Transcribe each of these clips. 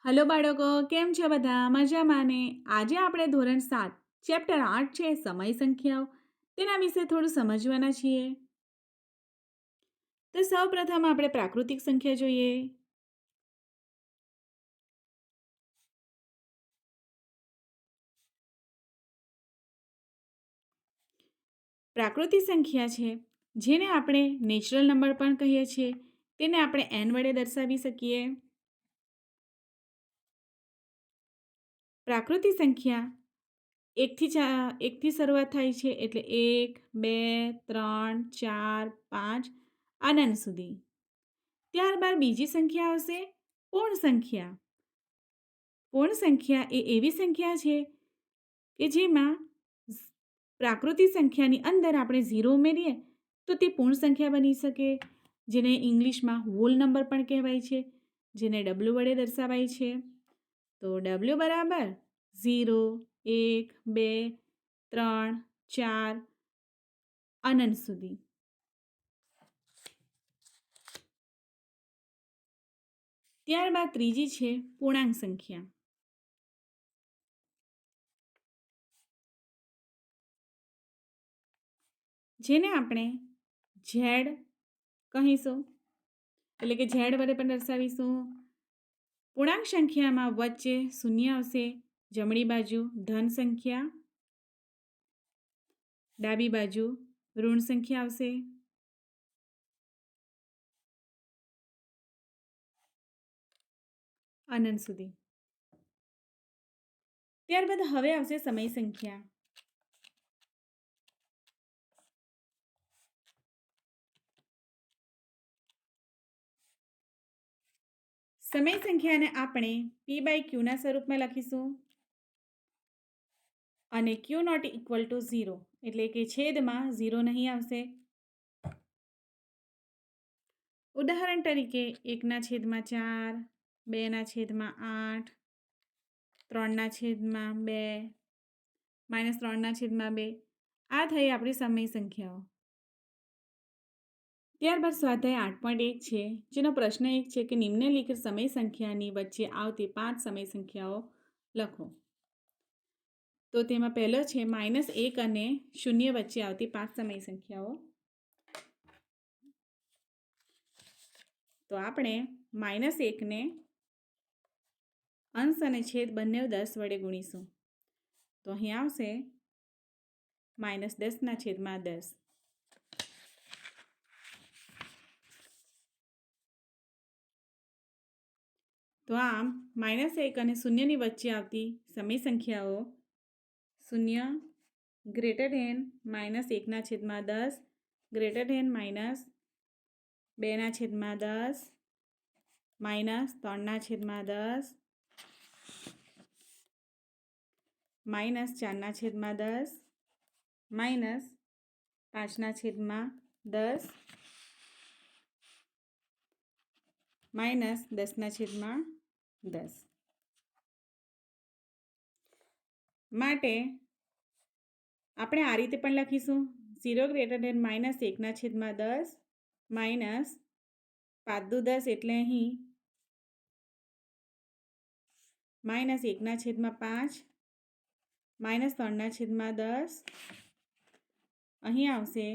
Hello બાળકો, કેમ છે બધા? મજામાં ને? આજે આપણે ધોરણ 7 ચેપ્ટર 8 છે સમય સંખ્યાઓ તેના વિશે થોડું સમજવાના છીએ. તો સૌપ્રથમ આપણે પ્રાકૃતિક સંખ્યા જોઈએ. પ્રાકૃતિક સંખ્યા છે જેને આપણે નેચરલ નંબર પણ કહીએ છીએ. તેને આપણે n વડે દર્શાવી શકીએ. પ્રાકૃતિક સંખ્યા એકથી શરૂઆત થાય છે, એટલે 1, 2, 3, 4, 5 અનંત સુધી. ત્યારબાદ બીજી સંખ્યા આવશે પૂર્ણ સંખ્યા. પૂર્ણ સંખ્યા એ એવી સંખ્યા છે કે જેમાં પ્રાકૃતિક સંખ્યાની અંદર આપણે 0 ઉમેરીએ તો તે પૂર્ણ સંખ્યા બની શકે, જેને ઇંગ્લિશમાં હોલ નંબર પણ કહેવાય છે, જેને W વડે દર્શાવાય છે. તો W બરાબર 0, 1, 2, 3, 4 અનંત સુધી. ત્યારબાદ ત્રીજી છે પૂર્ણાંક સંખ્યા. જેને આપણે ઝેડ કહીશું, એટલે કે ઝેડ વડે પણ દર્શાવીશું. પૂર્ણાંક સંખ્યામાં વચ્ચે શૂન્ય આવશે, જમણી બાજુ ધન સંખ્યા, ડાબી બાજુ ઋણ સંખ્યા આવશે. અનંત સુધી. ત્યારબાદ હવે આવશે સમય સંખ્યા. સમય સંખ્યાને આપણે p/q ના સ્વરૂપમાં લખીશું અને q નોટ ઇક્વલ ટુ 0, એટલે કે છેદમાં 0 નહીં આવશે. ઉદાહરણ તરીકે 1/4, 2/8, 3/2, -3/2 આ થઈ આપણી સમય સંખ્યાઓ. ત્યારબાદ સ્વાધ્યાય 8.1 છે, જેનો પ્રશ્ન એક છે કે નિમ્નલિખિત સમય સંખ્યાની વચ્ચે આવતી 5 સમય સંખ્યાઓ લખો. તો તેમાં પહેલો છે -1 અને 0 વચ્ચે આવતી 5 સમય સંખ્યાઓ. તો આપણે -1 ને અંશ અને છેદ બંને 10 વડે ગુણીશું. તો અહીં આવશે -10/10. તો આમ -1 અને 0ની વચ્ચે આવતી સમય સંખ્યાઓ 0 ગ્રેટર ધેન -1/10 ગ્રેટર ધેન -2/10 -3/10 -4/10 -10/10 માટે આપણે આ રીતે પણ લખીશું. 0 ગ્રેટર ધેન -1/10 -5×10 એટલે અહીં -1/5 -3/10 અહીં આવશે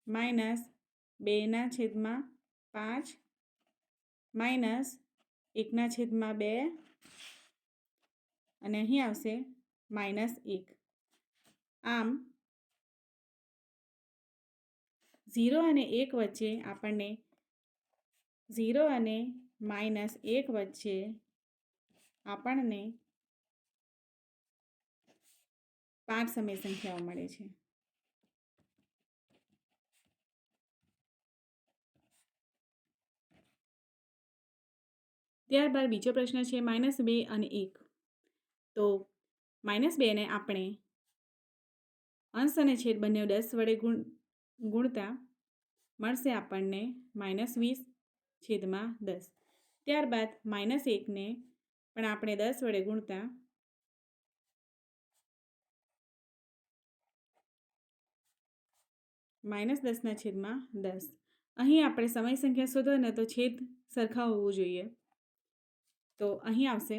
-2/5 -1/2 અને અહીં આવશે -1. આમ 0 અને 1 વચ્ચે આપણને 0 અને -1 વચ્ચે આપણને 5 સમય સંખ્યાઓ મળે છે. ત્યારબાદ બીજો પ્રશ્ન છે -2 અને 1. તો -2 ને આપણે અંશ અને છેદ બંને 10 વડે ગુણતા મળશે આપણને -20/10. ત્યારબાદ -1 ને પણ આપણે 10 વડે ગુણતા -10/10. અહીં આપણે સમય સંખ્યા શોધો ને તો છેદ સરખા હોવું જોઈએ. તો અહીં આવશે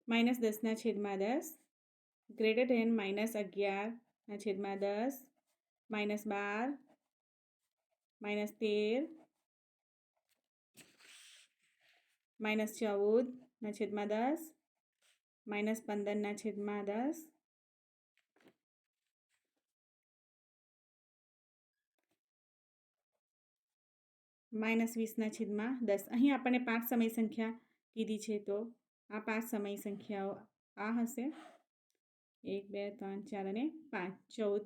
-10/10 ગ્રેટર ધેન -11/10 -12 -13 -14/10 -15/10 -20/10. અહીં આપણને 5 સમય સંખ્યા કીધી છે, તો આ 5 સમય સંખ્યાઓ આ હશે 1 2 3 4 અને 5 14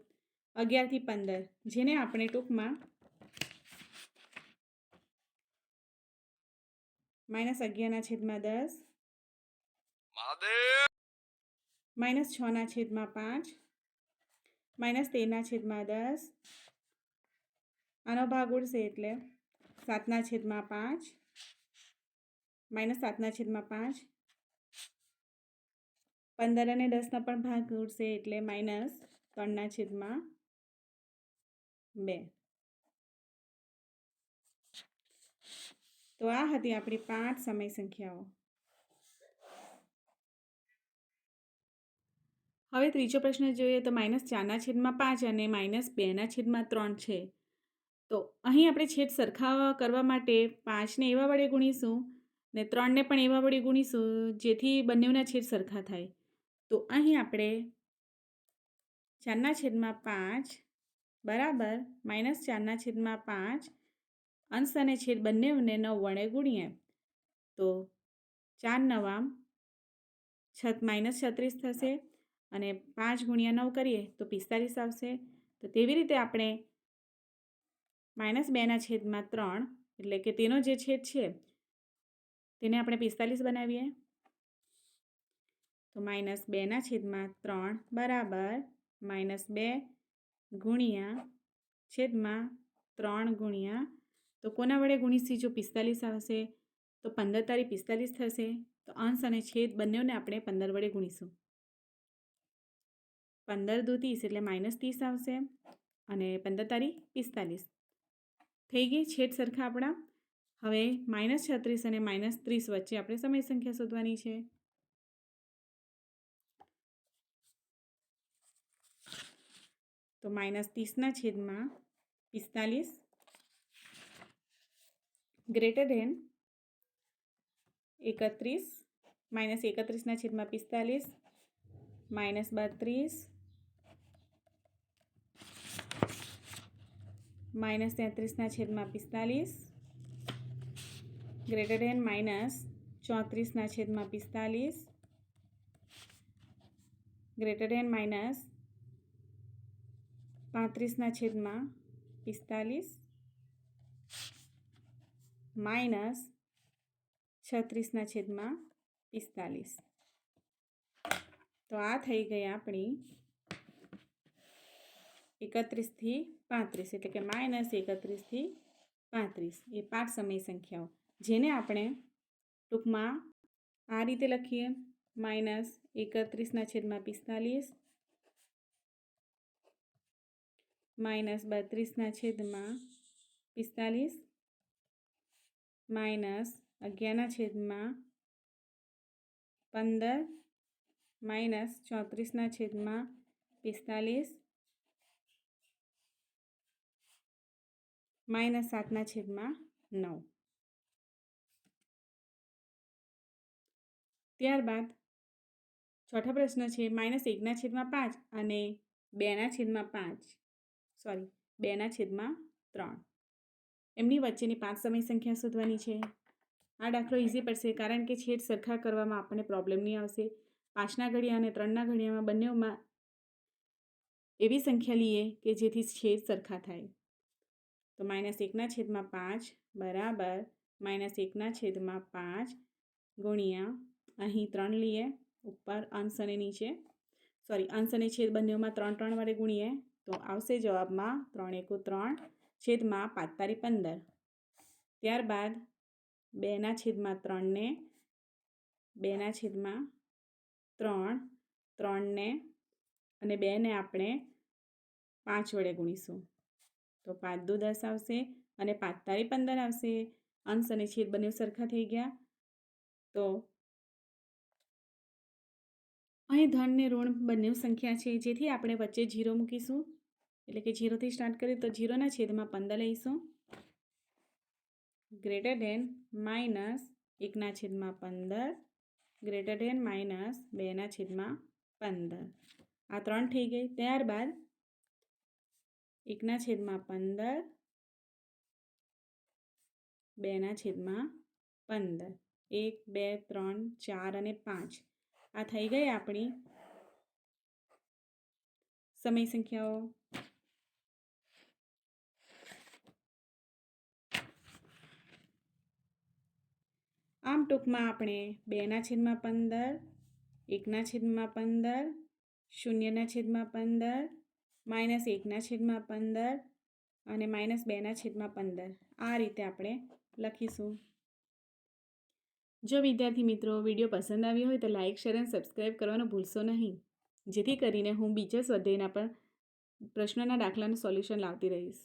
11 થી 15, જેને આપણે ટૂંકમાં -11/10 -6/5 -13/10 આનો ભાગ ઉડશે એટલે 7/5 -7/5 15 અને 10નો પણ ભાગ ઉડશે એટલે -3/2. તો આ હતી આપણી 5 સમય સંખ્યાઓ. હવે ત્રીજો પ્રશ્ન જોઈએ તો -4/5 અને -2/3 છે. તો અહીં આપણે છેદ સરખા કરવા માટે 5ને એવા વડે ગુણીશું ને 3ને પણ એવા વડે ગુણીશું જેથી બંનેના છેદ સરખા થાય. તો અહીં આપણે 4/5 બરાબર -4/5 અંશ અને છેદ બંનેને 9 વડે ગુણીએ તો 4 9 -36 થશે અને 5 × 9 કરીએ તો 45 આવશે. તો તેવી રીતે આપણે -2/3 એટલે કે તેનો જે છેદ છે તેને આપણે 45 બનાવીએ. તો -2/3 બરાબર -2 ગુણ્યા છેદમાં 3 ગુણ્યા, તો કોના વડે ગુણીશી જો 45 આવશે તો 15 તારી 45 થશે. તો અંશ અને છેદ બંનેને આપણે 15 વડે ગુણીશું. 15 દુ 30 એટલે -30 આવશે અને 15 તારી 45 થઈ ગઈ છેદ સરખા આપણા. હવે -36 અને -30 વચ્ચે આપણે સમય સંખ્યા શોધવાની છે. તો -30/45 greater than 31 -31/45 -32 -33/45 greater than -34/45 greater than -35/45 -36/45. તો આ થઈ ગઈ આપણી 31 થી 35 એટલે કે -31 થી 35 એ 5 સમય સંખ્યાઓ, જેને આપણે ટૂંકમાં આ રીતે લખીએ -31/45 -32/45 -11/15 -34/45 -7/9. ત્યારબાદ ચોથો પ્રશ્ન છે -1/5 અને 2/3 એમની વચ્ચેની 5 સમય સંખ્યા શોધવાની છે. આ દાખલો ઇઝી પડશે કારણ કે છેદ સરખા કરવામાં આપણને પ્રોબ્લેમ નહીં આવશે. 5ના ઘડિયા અને 3ના ઘડિયામાં બંનેમાં એવી સંખ્યા લઈએ કે જેથી છેદ સરખા થાય. તો -1/5 બરાબર -1/5 ગુણ્યા અહીં 3 લઈએ ઉપર અંશ અને નીચે અંશ અને છેદ બંનેમાં 3 વડે ગુણીએ તો આવશે જવાબમાં 3 × 3 છેદમાં 5 તારી 15. ત્યારબાદ 2/3ને 2/3 3ને અને 2ને આપણે 5 વડે ગુણીશું તો 5 દુ 10 આવશે અને 5 તારી 15 આવશે. અંશ અને છેદ બંને સરખા થઈ ગયા તો અહીં ધન ને ઋણ બંને સંખ્યા છે, જેથી આપણે વચ્ચે 0 મૂકીશું. એટલે કે 0થી સ્ટાર્ટ કરીએ તો 0ના છેદમાં 15 લઈશું. ગ્રેટર ધેન માઇનસ 1ના છેદમાં 15 ગ્રેટર ધેન માઇનસ 2ના છેદમાં 15. આ 3 થઈ ગઈ. ત્યારબાદ 1ના છેદમાં 15 2ના છેદમાં 15 1 2 3 4 અને 5 આ થઈ ગઈ આપણી સમય સંખ્યાઓ. આમ ટૂંકમાં આપણે 2ના છેદમાં 15 1ના છેદમાં 15 0ના છેદમાં 15 માઇનસ 1ના છેદમાં 15 અને માઇનસ 2ના છેદમાં 15 આ રીતે આપણે લખીશું. જો વિદ્યાર્થી મિત્રો વિડીયો પસંદ આવ્યો હોય તો લાઇક શેર અને સબસ્ક્રાઈબ કરવાનું ભૂલશો નહીં, જેથી કરીને હું બીજા સ્વાધ્યાયના પણ પ્રશ્નોના દાખલાનું સોલ્યુશન લાવતી રહીશ.